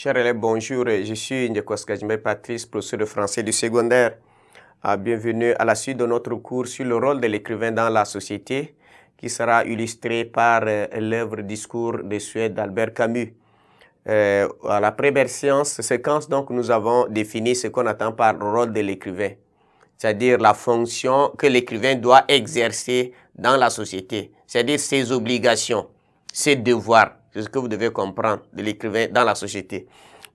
Chers élèves, bonjour. Je suis Ndekos Gajimbe Patrice, professeur de français du secondaire. Bienvenue à la suite de notre cours sur le rôle de l'écrivain dans la société, qui sera illustré par l'œuvre Discours de Suède d'Albert Camus. À la première séquence, donc, nous avons défini ce qu'on attend par le rôle de l'écrivain, c'est-à-dire la fonction que l'écrivain doit exercer dans la société, c'est-à-dire ses obligations, ses devoirs. C'est ce que vous devez comprendre de l'écrivain dans la société.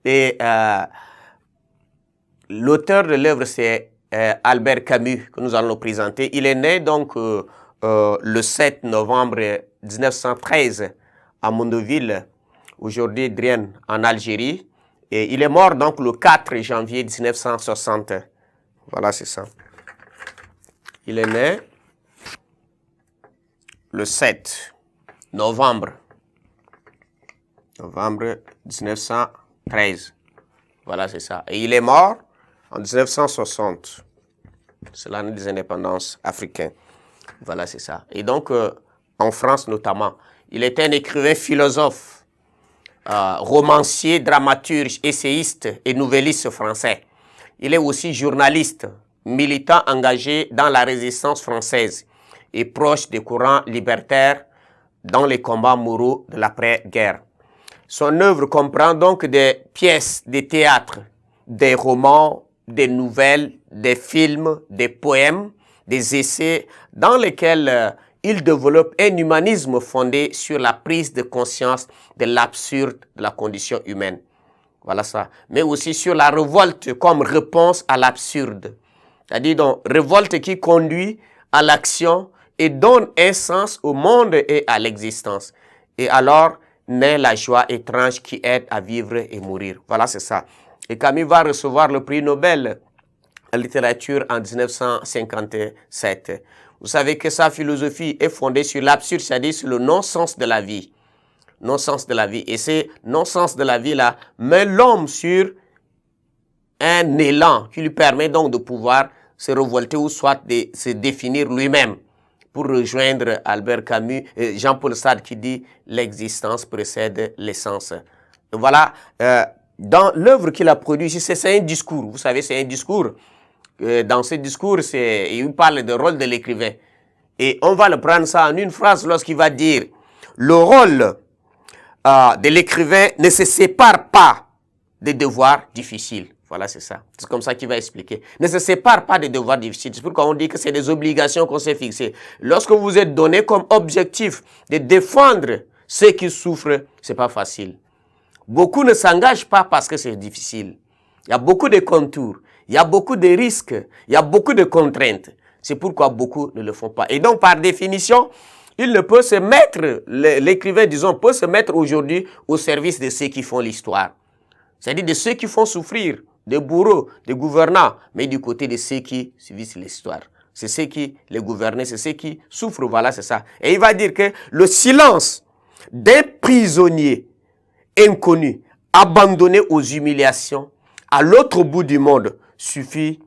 Et l'auteur de l'œuvre, c'est Albert Camus, que nous allons présenter. Il est né donc le 7 novembre 1913 à Mondoville, aujourd'hui Drienne, en Algérie. Et il est mort donc le 4 janvier 1960. Voilà, c'est ça. Il est né le 7 novembre 1913. Voilà, c'est ça. Et il est mort en 1960. C'est l'année des indépendances africaines. Voilà, c'est ça. Et donc, en France notamment, il était un écrivain philosophe, romancier, dramaturge, essayiste et nouvelliste français. Il est aussi journaliste, militant engagé dans la résistance française et proche des courants libertaires dans les combats moraux de l'après-guerre. Son œuvre comprend donc des pièces de théâtre, des romans, des nouvelles, des films, des poèmes, des essais dans lesquels il développe un humanisme fondé sur la prise de conscience de l'absurde de la condition humaine. Voilà ça. Mais aussi sur la révolte comme réponse à l'absurde. C'est-à-dire donc révolte qui conduit à l'action et donne un sens au monde et à l'existence. Et alors naît la joie étrange qui aide à vivre et mourir. Voilà, c'est ça. Et Camus va recevoir le prix Nobel en littérature en 1957. Vous savez que sa philosophie est fondée sur l'absurde, c'est-à-dire sur le non-sens de la vie. Non-sens de la vie. Et ce non-sens de la vie-là met l'homme sur un élan qui lui permet donc de pouvoir se révolter ou soit de se définir lui-même. Pour rejoindre Albert Camus, Jean-Paul Sartre qui dit « l'existence précède l'essence ». Voilà, dans l'œuvre qu'il a produite, c'est un discours, vous savez, c'est un discours. Dans ce discours, il parle du rôle de l'écrivain. Et on va le prendre ça en une phrase lorsqu'il va dire « le rôle de l'écrivain ne se sépare pas des devoirs difficiles ». Voilà, c'est ça. C'est comme ça qu'il va expliquer. Ne se sépare pas des devoirs difficiles. C'est pourquoi on dit que c'est des obligations qu'on s'est fixées. Lorsque vous êtes donné comme objectif de défendre ceux qui souffrent, c'est pas facile. Beaucoup ne s'engagent pas parce que c'est difficile. Il y a beaucoup de contours, il y a beaucoup de risques, il y a beaucoup de contraintes. C'est pourquoi beaucoup ne le font pas. Et donc, par définition, il ne peut se mettre, l'écrivain, disons, peut se mettre aujourd'hui au service de ceux qui font l'histoire. C'est-à-dire de ceux qui font souffrir, des bourreaux, des gouvernants, mais du côté de ceux qui suivent l'histoire. C'est ceux qui les gouvernent, c'est ceux qui souffrent, voilà, c'est ça. Et il va dire que le silence d'un prisonnier inconnu, abandonné aux humiliations, à l'autre bout du monde, suffit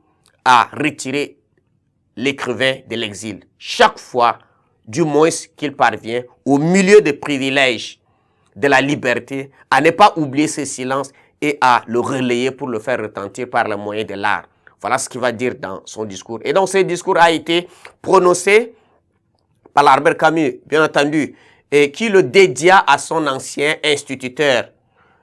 à retirer l'écrivain de l'exil. Chaque fois, du moins qu'il parvient, au milieu des privilèges de la liberté, à ne pas oublier ce silence et à le relayer pour le faire retentir par le moyen de l'art. Voilà ce qu'il va dire dans son discours. Et donc, ce discours a été prononcé par Albert Camus, bien entendu, et qui le dédia à son ancien instituteur,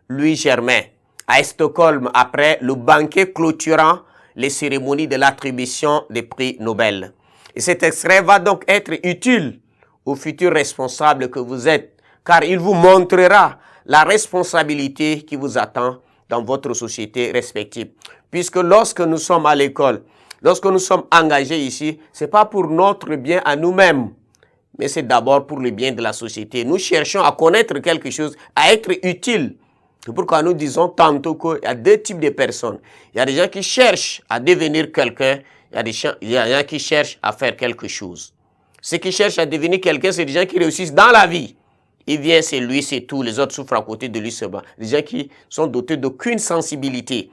Louis Germain, à Stockholm, après le banquet clôturant les cérémonies de l'attribution des prix Nobel. Et cet extrait va donc être utile aux futurs responsables que vous êtes, car il vous montrera la responsabilité qui vous attend dans votre société respective. Puisque lorsque nous sommes à l'école, lorsque nous sommes engagés ici, ce n'est pas pour notre bien à nous-mêmes, mais c'est d'abord pour le bien de la société. Nous cherchons à connaître quelque chose, à être utile. C'est pourquoi nous disons tantôt qu'il y a deux types de personnes. Il y a des gens qui cherchent à devenir quelqu'un, il y a des gens qui cherchent à faire quelque chose. Ceux qui cherchent à devenir quelqu'un, c'est des gens qui réussissent dans la vie. Il vient, c'est lui, c'est tout. Les autres souffrent à côté de lui, c'est bon. Des gens qui sont dotés d'aucune sensibilité.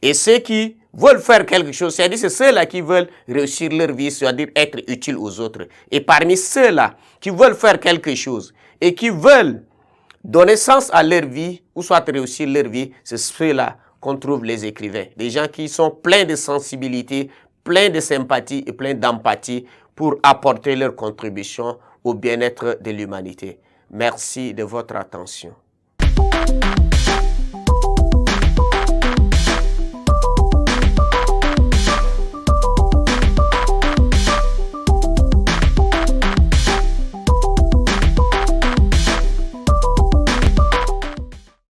Et ceux qui veulent faire quelque chose, c'est-à-dire c'est ceux-là qui veulent réussir leur vie, c'est-à-dire être utiles aux autres. Et parmi ceux-là qui veulent faire quelque chose et qui veulent donner sens à leur vie, ou soit réussir leur vie, c'est ceux-là qu'on trouve les écrivains. Des gens qui sont pleins de sensibilité, pleins de sympathie et pleins d'empathie pour apporter leur contribution au bien-être de l'humanité. Merci de votre attention.